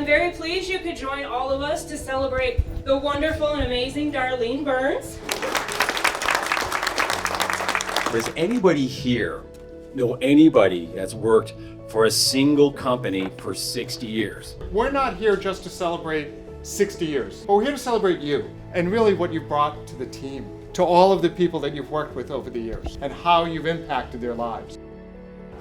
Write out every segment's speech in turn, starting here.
very pleased you could join all of us to celebrate the wonderful and amazing Darlyne Burns. Does anybody here know anybody that's worked for a single company for 60 years? We're not here just to celebrate 60 years, but we're here to celebrate you and really what you brought to the team, to all of the people that you've worked with over the years and how you've impacted their lives.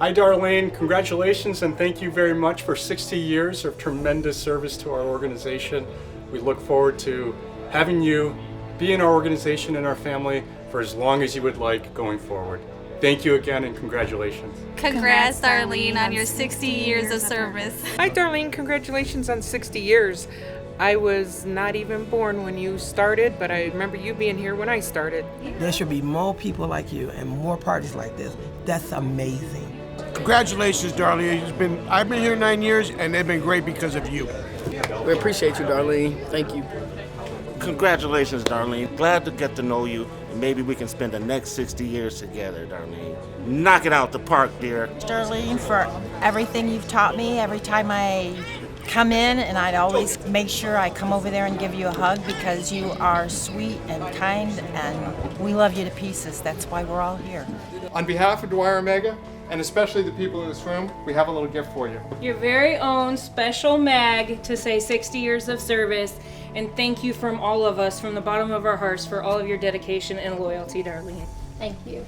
Hi Darlyne, congratulations and thank you very much for 60 years of tremendous service to our organization. We look forward to having you be in our organization and our family for as long as you would like going forward. Thank you again and congratulations. Congrats, Darlyne, on your 60 years of service. Hi, Darlyne. Congratulations on 60 years. I was not even born when you started, but I remember you being here when I started. There should be more people like you and more parties like this. That's amazing. Congratulations, Darlyne. I've been here 9 years, and they've been great because of you. We appreciate you, Darlyne. Thank you. Congratulations, Darlyne. Glad to get to know you. And maybe we can spend the next 60 years together, Darlyne. Knock it out the park, dear. Darlyne, for everything you've taught me every time I come in, and I'd always make sure I come over there and give you a hug because you are sweet and kind, and we love you to pieces. That's why we're all here. On behalf of DwyerOmega, and especially the people in this room, we have a little gift for you. Your very own special mag to say 60 years of service, and thank you from all of us from the bottom of our hearts for all of your dedication and loyalty, Darlyne. Thank you.